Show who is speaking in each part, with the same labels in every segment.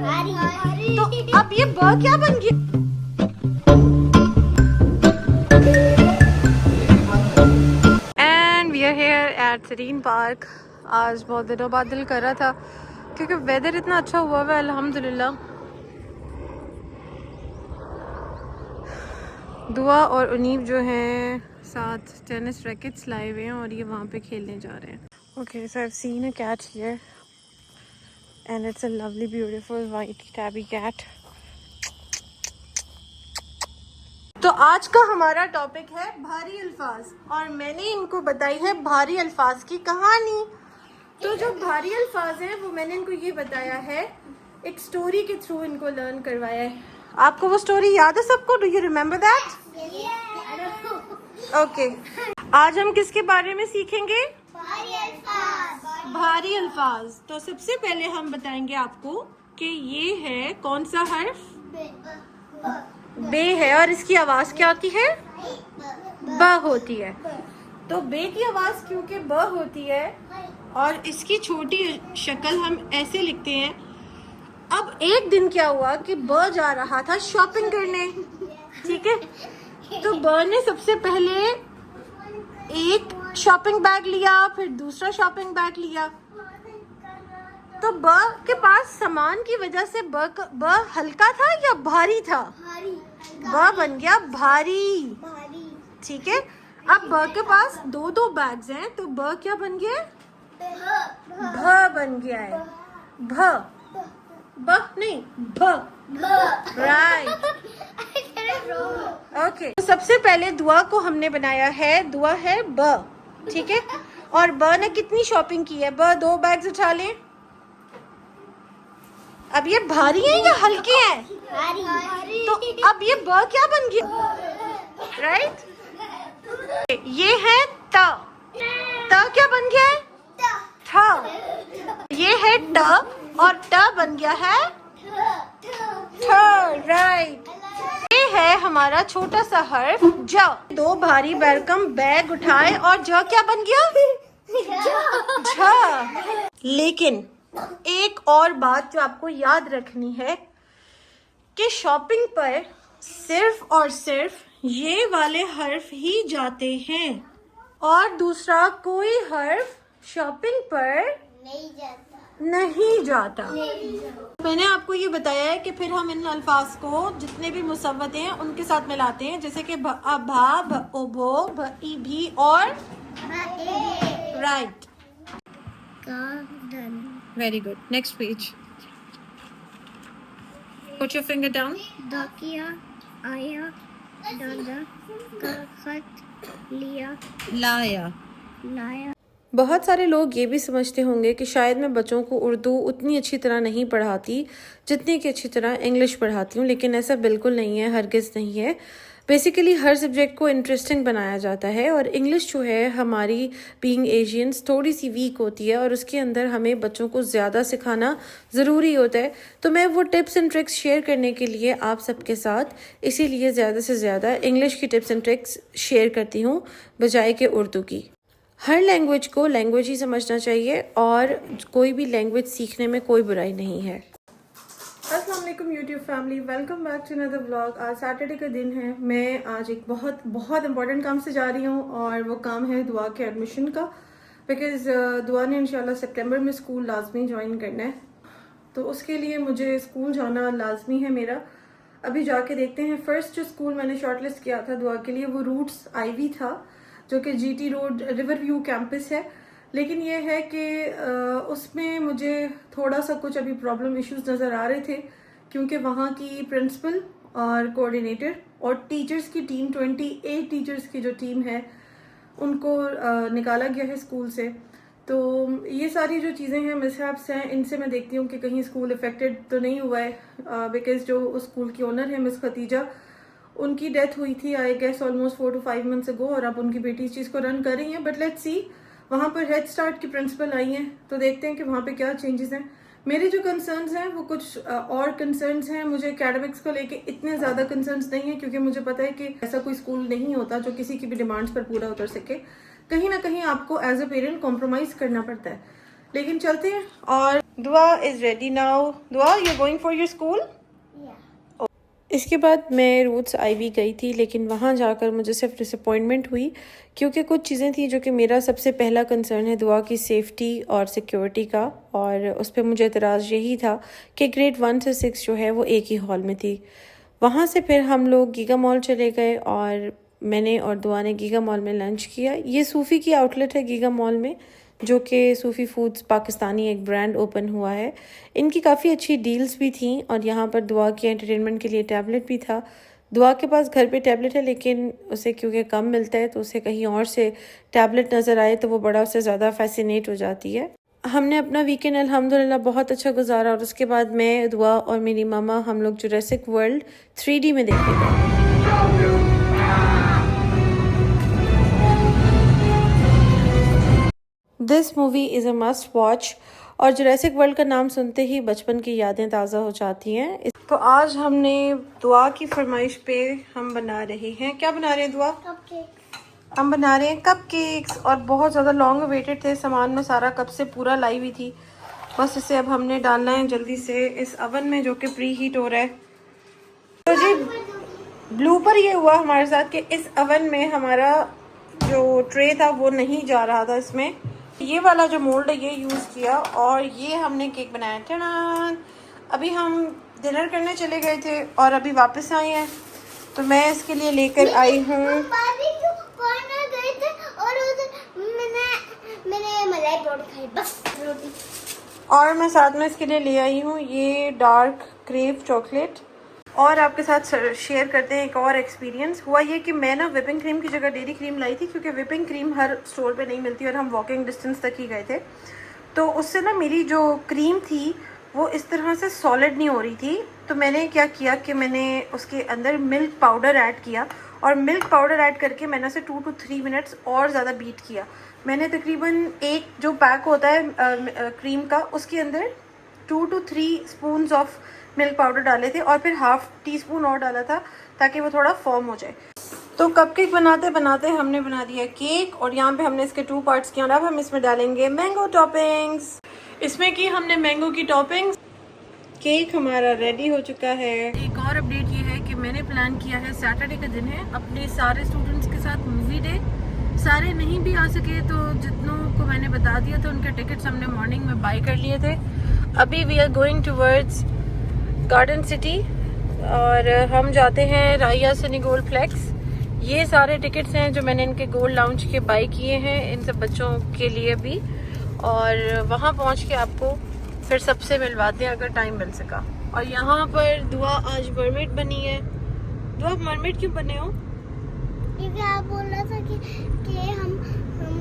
Speaker 1: तो अब ये ब क्या बन गया? And we are here at Sareen Park. आज बहुत दिनों बाद दिल कर रहा था क्योंकि वेदर इतना अच्छा हुआ है अल्हम्दुलिल्लाह। दुआ और उनीब जो हैं साथ टेनिस रैकेट्स लाए हुए हैं और ये वहाँ पे खेलने जा रहे हैं। Okay, so I have seen a cat here and it's a lovely beautiful white tabby cat. तो आज का हमारा टॉपिक है भारी अल्फाज और मैंने इनको बताई है भारी अल्फाज की कहानी। तो जो भारी अल्फाज हैं वो मैंने इनको ये बताया है, एक स्टोरी के थ्रू इनको लर्न करवाया है। आपको वो स्टोरी याद है सबको? Do you remember that? Okay, आज हम किसके बारे में सीखेंगे?
Speaker 2: भारी अल्फाज।
Speaker 1: भारी अल्फाज। तो सबसे पहले हम बताएंगे आपको कि ये है कौन सा हर्फ? बे है और इसकी आवाज क्या होती है? ब होती है। तो बे की आवाज क्योंकि ब होती है और इसकी छोटी शक्ल हम ऐसे लिखते हैं। अब एक दिन क्या हुआ कि ब जा रहा था शॉपिंग करने, ठीक है? तो ब ने सबसे पहले एक शॉपिंग बैग लिया, फिर दूसरा शॉपिंग बैग लिया। तो ब के पास सामान की वजह से ब हल्का था या भारी था? ब बन गया भारी, ठीक है? अब ब के पास दो दो बैग्स हैं तो ब क्या बन गया? भ बन गया है। भ ब नहीं भ, राइट। ओके, तो सबसे पहले दुआ को हमने बनाया है, दुआ है ब, ठीक है? और ब ने कितनी शॉपिंग की है? ब दो बैग्स उठा लें। अब ये भारी है या हल्के हैं? तो अब ये ब क्या बन गया? राइट, ये है त। त क्या बन गया है? थ। ये है ट और ट बन गया है ठ, राइट। ये है हमारा छोटा सा हर्फ ज। दो भारी भरकम बैग उठाए और ज क्या बन गया? झ। लेकिन एक और बात जो आपको याद रखनी है कि शॉपिंग पर सिर्फ और सिर्फ ये वाले हर्फ ही जाते हैं और दूसरा कोई हर्फ शॉपिंग पर नहीं जाता। मैंने आपको ये बताया है कि फिर हम इन अल्फाज को जितने भी मुसव्वते हैं उनके साथ मिलाते हैं, जैसे कि भा, भ, ओ, भो, भ, ई, भी और right. Very good. Next page. Put your finger down.
Speaker 2: किया, आया, दादा, खत, लिया,
Speaker 1: लाया।
Speaker 2: लाया।
Speaker 1: बहुत सारे लोग ये भी समझते होंगे कि शायद मैं बच्चों को उर्दू उतनी अच्छी तरह नहीं पढ़ाती जितनी कि अच्छी तरह इंग्लिश पढ़ाती हूँ, लेकिन ऐसा बिल्कुल नहीं है, हरगिज़ नहीं है। बेसिकली हर सब्जेक्ट को इंटरेस्टिंग बनाया जाता है और इंग्लिश जो है हमारी बीइंग एशियंस थोड़ी सी वीक होती है और उसके अंदर हमें बच्चों को ज़्यादा सिखाना ज़रूरी होता है। तो मैं वो टिप्स एंड ट्रिक्स शेयर करने के लिए आप सबके साथ इसीलिए ज़्यादा से ज़्यादा इंग्लिश की टिप्स एंड ट्रिक्स शेयर करती हूँ बजाय के उर्दू की। हर लैंग्वेज को लैंग्वेज ही समझना चाहिए और कोई भी लैंग्वेज सीखने में कोई बुराई नहीं है। अस्सलाम वालेकुम YouTube family, welcome back to another vlog. आज सैटरडे का दिन है। मैं आज एक बहुत इंपॉर्टेंट काम से जा रही हूँ और वो काम है दुआ के एडमिशन का, बिकॉज दुआ ने इंशाल्लाह सितंबर में स्कूल लाजमी ज्वाइन करना है, तो उसके लिए मुझे स्कूल जाना लाजमी है मेरा। अभी जाके देखते हैं। फर्स्ट जो स्कूल मैंने शॉर्टलिस्ट किया था दुआ के लिए वो रूट्स आईवी था, जो कि GT road river view campus है, लेकिन ये है कि उसमें मुझे थोड़ा सा कुछ अभी प्रॉब्लम इश्यूज नज़र आ रहे थे क्योंकि वहाँ की प्रिंसिपल और कोऑर्डिनेटर और टीचर्स की टीम 28 टीचर्स की जो टीम है उनको निकाला गया है स्कूल से। तो ये सारी जो चीज़ें हैं, मिसहैप्स हैं, इनसे मैं देखती हूँ कि कहीं स्कूल अफेक्टेड तो नहीं हुआ है, बिकॉज जो उस स्कूल की ओनर है मिस खतीजा, उनकी डेथ हुई थी I guess almost 4 to 5 months ago और अब उनकी बेटी इस चीज़ को रन कर रही हैं। बट लेट्स सी, वहाँ पर हेड स्टार्ट की प्रिंसिपल आई हैं तो देखते हैं कि वहाँ पे क्या चेंजेस हैं। मेरे जो कंसर्न्स हैं वो कुछ और कंसर्न्स हैं। मुझे एकेडमिक्स को लेके इतने ज़्यादा कंसर्न्स नहीं है क्योंकि मुझे पता है कि ऐसा कोई स्कूल नहीं होता जो किसी की भी डिमांड्स पर पूरा उतर सके। कहीं ना कहीं आपको एज अ पेरेंट कॉम्प्रोमाइज़ करना पड़ता है। लेकिन चलते हैं और Dua is ready now. Dua, you are going for your school?
Speaker 2: Yeah.
Speaker 1: इसके बाद मैं रूट्स आईवी गई थी, लेकिन वहाँ जाकर मुझे सिर्फ डिसअपॉइंटमेंट हुई, क्योंकि कुछ चीज़ें थी जो कि मेरा सबसे पहला कंसर्न है दुआ की सेफ़्टी और सिक्योरिटी का, और उस पर मुझे एतराज़ यही था कि ग्रेड 1 से 6 जो है वो एक ही हॉल में थी। वहाँ से फिर हम लोग गीगा मॉल चले गए और मैंने और दुआ ने गीगा मॉल में लंच किया। ये सूफ़ी की आउटलेट है गीगा मॉल में, जो कि सूफ़ी फूड्स पाकिस्तानी एक ब्रांड ओपन हुआ है। इनकी काफ़ी अच्छी डील्स भी थी, और यहाँ पर दुआ के एंटरटेनमेंट के लिए टैबलेट भी था। दुआ के पास घर पे टैबलेट है, लेकिन उसे क्योंकि कम मिलता है तो उसे कहीं और से टैबलेट नज़र आए तो वो बड़ा उससे ज़्यादा फैसिनेट हो जाती है। हमने अपना वीकेंड अल्हम्दुलिल्लाह बहुत अच्छा गुजारा, और उसके बाद मैं, दुआ और मेरी मामा हम लोग जुरासिक वर्ल्ड 3D में देखने गए। This movie is a must watch, और जुरासिक वर्ल्ड का नाम सुनते ही बचपन की यादें ताज़ा हो जाती हैं। तो आज हमने दुआ की फरमाइश पे हम बना रहे हैं, क्या बना रहे हैं दुआ?
Speaker 2: Cupcakes.
Speaker 1: हम बना रहे हैं कपकेक्स, और बहुत ज़्यादा लॉन्ग अवेटेड थे, सामान में सारा कब से पूरा लाई हुई थी। बस इसे अब हमने डालना है जल्दी से इस अवन में, जो कि प्री हीट हो रहा है। तो जी ब्लूपर ये हुआ हमारे साथ कि इस अवन में हमारा जो ट्रे था वो नहीं जा रहा था। इसमें ये वाला जो मोल्ड है ये यूज़ किया, और ये हमने केक बनाया। टनान! अभी हम डिनर करने चले गए थे और अभी वापस आए हैं, तो मैं इसके लिए लेकर आई हूँ।
Speaker 2: बारबेक्यू कॉर्नर गए थे और उधर मैंने मलाई परोठा खाई, बस रोटी।
Speaker 1: और मैं साथ में इसके लिए ले आई हूँ ये डार्क क्रेव चॉकलेट। और आपके साथ शेयर करते हैं एक और एक्सपीरियंस। हुआ ये कि मैं ना विपिंग क्रीम की जगह डेयरी क्रीम लाई थी, क्योंकि विपिंग क्रीम हर स्टोर पे नहीं मिलती और हम वॉकिंग डिस्टेंस तक ही गए थे। तो उससे ना मेरी जो क्रीम थी वो इस तरह से सॉलिड नहीं हो रही थी। तो मैंने क्या किया कि मैंने उसके अंदर मिल्क पाउडर ऐड किया, और मिल्क पाउडर ऐड करके मैंने उसे 2 to 3 मिनट्स और ज़्यादा बीट किया। मैंने तकरीबन एक जो पैक होता है क्रीम का, उसके अंदर 2 to 3 spoons of milk powder डाले थे, और फिर हाफ टी स्पून और डाला था ताकि वो थोड़ा फॉर्म हो जाए। तो कपकेक बनाते बनाते हमने बना दिया केक, और यहाँ पे हमने इसके 2 पार्ट्स किए। और अब हम इसमें डालेंगे मैंगो टॉपिंग्स। इसमें की हमने मैंगो की टॉपिंग्स। केक हमारा रेडी हो चुका है। एक और अपडेट ये है कि मैंने प्लान किया है, सैटरडे का दिन है, अपने सारे स्टूडेंट्स के साथ मूवी डे। सारे नहीं भी आ सके तो जितनों को मैंने बता दिया था उनके टिकट्स हमने मॉर्निंग में बाय कर लिए थे। अभी we are going towards Garden City, और हम जाते हैं राया सनी गोल्ड फ्लेक्स। ये सारे टिकट्स हैं जो मैंने इनके गोल्ड लाउंज के बाय किए हैं इन सब बच्चों के लिए भी, और वहाँ पहुँच के आपको फिर सबसे मिलवाते हैं अगर टाइम मिल सका। और यहाँ पर दुआ आज मरमेड बनी है। दुआ, मरमेड क्यों बने हो?
Speaker 2: क्योंकि आप बोल रहा था कि हम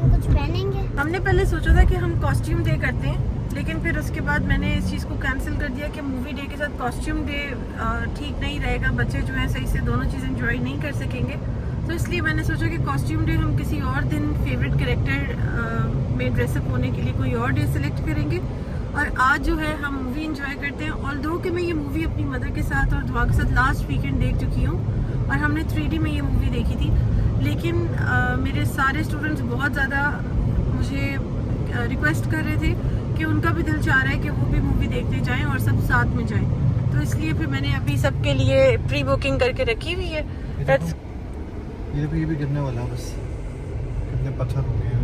Speaker 2: कुछ पहनेंगे।
Speaker 1: हमने पहले सोचा था कि हम कॉस्ट्यूम डे करते हैं, लेकिन फिर उसके बाद मैंने इस चीज़ को कैंसिल कर दिया कि मूवी डे के साथ कॉस्ट्यूम डे ठीक नहीं रहेगा। बच्चे जो हैं सही से दोनों चीज़ एंजॉय नहीं कर सकेंगे, तो इसलिए मैंने सोचा कि कॉस्ट्यूम डे हम किसी और दिन फेवरेट कैरेक्टर में ड्रेसअप होने के लिए कोई और डे सेलेक्ट करेंगे। और आज जो है हम मूवी एंजॉय करते हैं। ऑल्दो कि मैं ये मूवी अपनी मदर के साथ और दुआ के साथ लास्ट वीकेंड देख चुकी हूँ, और हमने 3D में ये मूवी देखी थी, लेकिन मेरे सारे स्टूडेंट्स बहुत ज़्यादा मुझे रिक्वेस्ट कर रहे थे कि उनका भी दिल चाह रहा है कि वो भी मूवी देखने जाएं और सब साथ में जाएं। तो इसलिए फिर मैंने अभी सबके लिए प्री बुकिंग करके रखी हुई है।
Speaker 3: ये भी गिरने वाला है, बस कितने पत्थर हो गए हैं।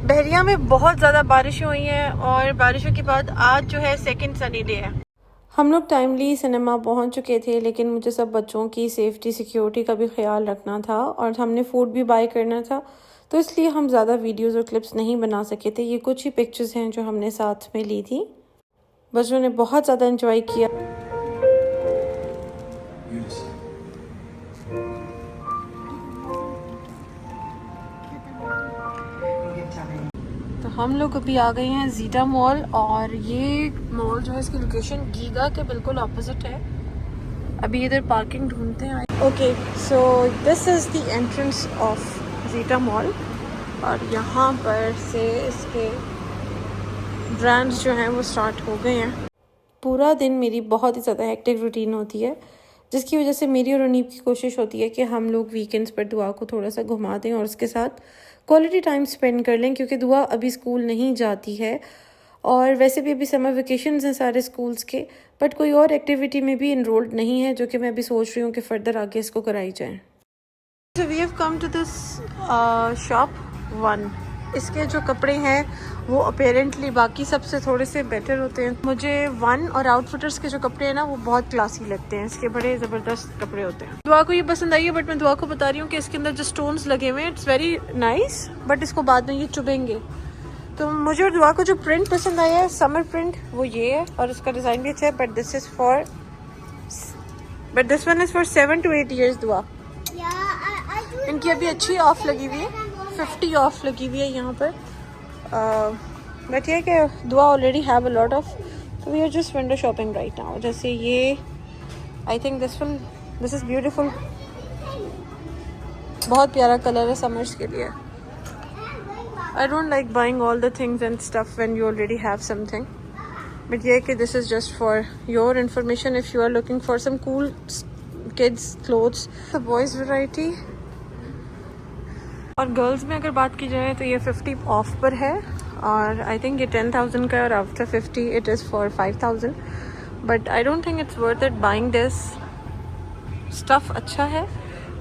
Speaker 1: बहरिया में बहुत ज़्यादा बारिश हुई हैं, और बारिशों के बाद आज जो है सेकंड सनी डे है। हम लोग टाइमली सिनेमा पहुंच चुके थे, लेकिन मुझे सब बच्चों की सेफ्टी सिक्योरिटी का भी ख्याल रखना था, और हमने फूड भी बाय करना था, तो इसलिए हम ज़्यादा वीडियोस और क्लिप्स नहीं बना सके थे। ये कुछ ही पिक्चर्स हैं जो हमने साथ में ली थी। बच्चों ने बहुत ज़्यादा एंजॉय किया। तो हम लोग अभी आ गए हैं जीटा मॉल, और ये मॉल जो है इसकी लोकेशन गीगा के बिल्कुल ऑपोजिट है। अभी इधर पार्किंग ढूंढते हैं। Okay, so this is the entrance of zeta mall, और यहाँ पर से इसके ब्रांड्स जो हैं वो स्टार्ट हो गए हैं। पूरा दिन मेरी बहुत ही ज़्यादा हेक्टिक रूटीन होती है, जिसकी वजह से मेरी और अनीब की कोशिश होती है कि हम लोग वीकेंड्स पर दुआ को थोड़ा सा घुमा दें और उसके साथ क्वालिटी टाइम स्पेंड कर लें, क्योंकि दुआ अभी स्कूल नहीं जाती है और वैसे भी अभी समर वेकेशंस हैं सारे स्कूल्स के, बट कोई और एक्टिविटी में भी इनरोल्ड नहीं है, जो कि मैं अभी सोच रही हूँ कि फर्दर आगे इसको कराई जाए। So we have come to this shop 1. इसके जो कपड़े हैं वो अपेरेंटली बाकी सबसे थोड़े से बेटर होते हैं। मुझे 1 और आउटफिटर्स के जो कपड़े हैं ना वो बहुत क्लासी लगते हैं, इसके बड़े ज़बरदस्त कपड़े होते हैं। दुआ को ये पसंद आई है, बट मैं दुआ को बता रही हूँ कि इसके अंदर जो स्टोन्स लगे हुए हैं इट्स वेरी नाइस, बट इसको बाद में ये चुभेंगे। तो मुझे और दुआ को जो प्रिंट पसंद आया है, समर प्रिंट, वो ये है और इसका डिज़ाइन भी अच्छा है, but this one is for 7 to 8 years। दुआ इनकी अभी अच्छी ऑफ लगी हुई है, 50 ऑफ लगी हुई है यहाँ पर। बट ये कि Dua already have a lot of, तो we are just window shopping right now. जैसे ये I think this is beautiful, बहुत प्यारा कलर है समर्स के लिए। I don't like buying all the things and stuff when you already have something, but ये कि this is just for your information if you are looking for some cool kids clothes. The boys variety और girls में अगर बात की जाए तो ये 50 ऑफ पर है, और आई थिंक ये 10,000 का है, और after 50 it is for 5,000। But I don't think it's worth it buying this stuff. अच्छा है,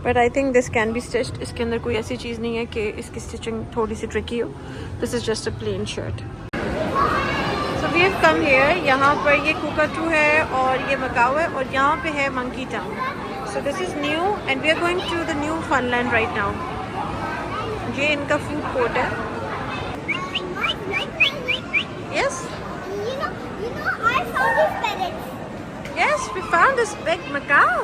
Speaker 1: but I think this can be stitched. इसके अंदर कोई ऐसी चीज़ नहीं है कि इसकी स्टिचिंग थोड़ी सी ट्रिकी हो। This is just a plain shirt. So we have come here, यहाँ पर ये कुकाटू है और ये मकाऊ है, और यहाँ पे है monkey town. So this is new and we are going to the new Funland right now. ये इनका फूड कोर्ट है। Yes?
Speaker 2: You know, I found this parrot.
Speaker 1: Yes, we found this big macaw.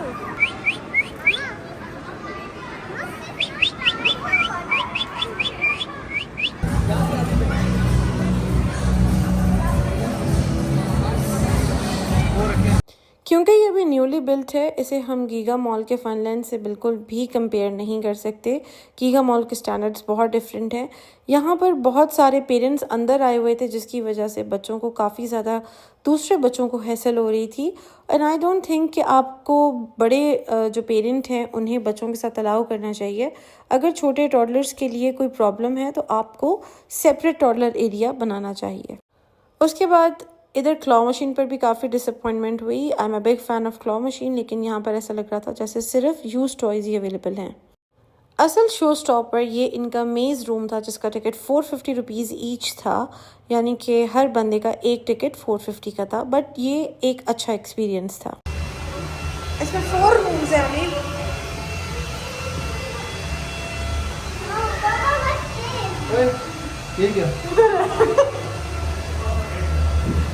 Speaker 1: क्योंकि ये अभी newly built है, इसे हम giga mall के फनलैंड से बिल्कुल भी कंपेयर नहीं कर सकते। गीगा मॉल के स्टैंडर्ड्स बहुत डिफरेंट हैं। यहाँ पर बहुत सारे पेरेंट्स अंदर आए हुए थे, जिसकी वजह से बच्चों को काफ़ी ज़्यादा दूसरे बच्चों को हैसल हो रही थी। एंड आई डोंट थिंक कि आपको बड़े जो पेरेंट हैं उन्हें बच्चों के साथ अलाउ करना चाहिए। अगर छोटे टॉडलर्स के लिए कोई प्रॉब्लम है तो आपको सेपरेट टॉडलर एरिया बनाना चाहिए। उसके बाद इधर क्लॉ मशीन पर भी काफ़ी डिसअपॉइंटमेंट हुई। I am a big fan of claw machine, लेकिन यहाँ पर ऐसा लग रहा था जैसे सिर्फ यूज टॉयज़ ही अवेलेबल हैं। असल शो स्टॉप पर ये इनका मेज़ रूम था, जिसका टिकट 450 रुपीज़ ईच था, यानी कि हर बंदे का एक टिकट 450 का था। बट ये एक अच्छा एक्सपीरियंस था। इसमें 4 रूम्स हैं अभी।
Speaker 3: ये क्या?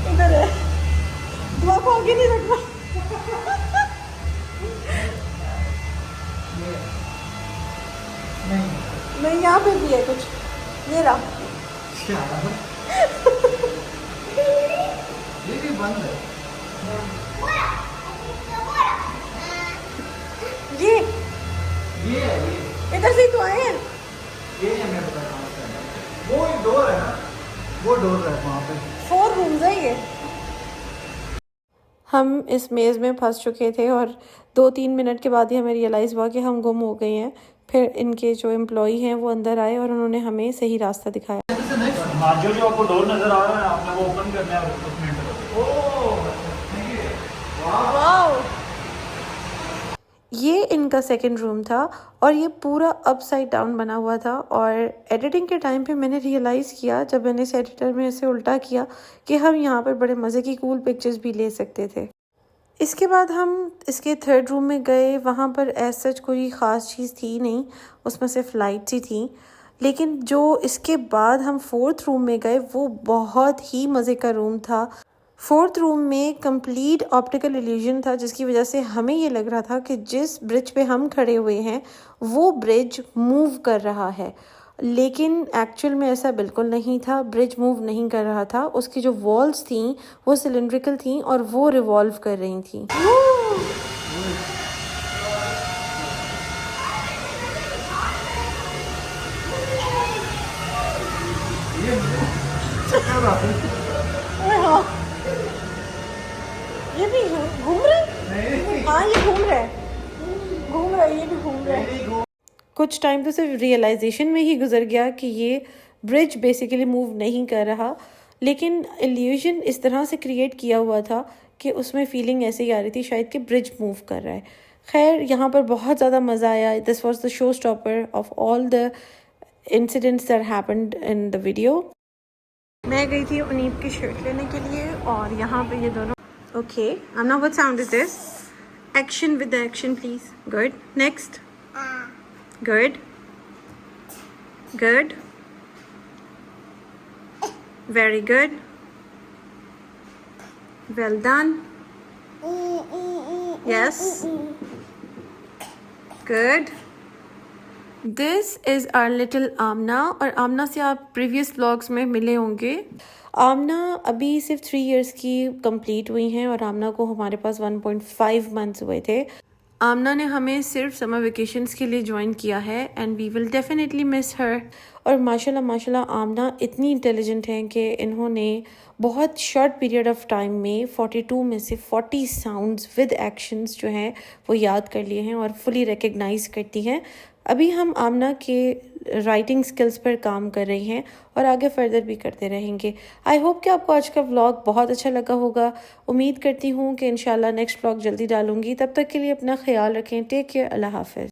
Speaker 1: इधर है, दुआ को आगे नहीं रखना। नहीं, यहाँ पे भी है कुछ, ये रहा।
Speaker 3: ये भी बंद है।
Speaker 1: ये
Speaker 3: है
Speaker 1: इधर से ही तो आए हैं।
Speaker 3: ये है, मैं बता रहा हूँ। वो एक डोर है ना, वो डोर है वहाँ पे।
Speaker 1: 4 रूम्स है ये। हम इस मेज़ में फंस चुके थे और 2-3 मिनट के बाद ही हमें रियलाइज़ हुआ कि हम गुम हो गए हैं। फिर इनके जो एम्प्लॉई हैं वो अंदर आए और उन्होंने हमें सही रास्ता दिखाया।
Speaker 4: जो आपको डोर नजर आ रहा है, आपने वो ओपन करना है।
Speaker 1: वाओ! ये इनका सेकंड रूम था और ये पूरा अपसाइड डाउन बना हुआ था। और एडिटिंग के टाइम पे मैंने रियलाइज़ किया, जब मैंने इस एडिटर में इसे उल्टा किया, कि हम यहाँ पर बड़े मज़े की कूल पिक्चर्स भी ले सकते थे। इसके बाद हम इसके थर्ड रूम में गए। वहाँ पर एज सच कोई ख़ास चीज़ थी नहीं, उसमें सिर्फ लाइट्स ही थी। लेकिन जो इसके बाद हम 4th रूम में गए, वो बहुत ही मज़े का रूम था। 4th रूम में कंप्लीट ऑप्टिकल इल्यूजन था, जिसकी वजह से हमें ये लग रहा था कि जिस ब्रिज पे हम खड़े हुए हैं वो ब्रिज मूव कर रहा है, लेकिन एक्चुअल में ऐसा बिल्कुल नहीं था। ब्रिज मूव नहीं कर रहा था। उसकी जो वॉल्स थी वो सिलेंड्रिकल थी और वो रिवॉल्व कर रही थी। ये भी घूम रहे हैं। हाँ, ये घूम रहा है, ये भी घूम रहा है। कुछ टाइम तो सिर्फ रियलाइजेशन में ही गुजर गया कि ये ब्रिज बेसिकली मूव नहीं कर रहा। लेकिन इल्यूजन इस तरह से क्रिएट किया हुआ था कि उसमें फीलिंग ऐसे ही आ रही थी शायद कि ब्रिज मूव कर रहा है। खैर यहाँ पर बहुत ज़्यादा मज़ा आया। This was the show stopper of all the incidents that happened in the video. मैं गई थी उनीब की शर्ट लेने के लिए और यहाँ पे ये दोनों okay Amna what sound is this? Action with the action please. Good, next. Good good, very good, well done, yes, good. This is our little आमना। और आमना से आप प्रीवियस व्लॉग्स में मिले होंगे। आमना अभी सिर्फ 3 इयर्स की कंप्लीट हुई हैं और आमना को हमारे पास 1.5 मंथ्स हुए थे। आमना ने हमें सिर्फ समर वेकेशंस के लिए ज्वाइन किया है and we will definitely miss her. और माशाल्लाह आमना इतनी इंटेलिजेंट हैं कि इन्होंने बहुत शॉर्ट पीरियड ऑफ टाइम में 42 में से 40 साउंड्स विद एक्शंस जो हैं वो याद कर लिए हैं और फुली रिकग्नाइज करती हैं। अभी हम आमना के राइटिंग स्किल्स पर काम कर रही हैं और आगे फर्दर भी करते रहेंगे। आई होप कि आपको आज का व्लॉग बहुत अच्छा लगा होगा। उम्मीद करती हूँ कि इंशाल्लाह नेक्स्ट व्लॉग जल्दी डालूंगी। तब तक के लिए अपना ख्याल रखें। Take care. अल्लाह हाफ़िज़।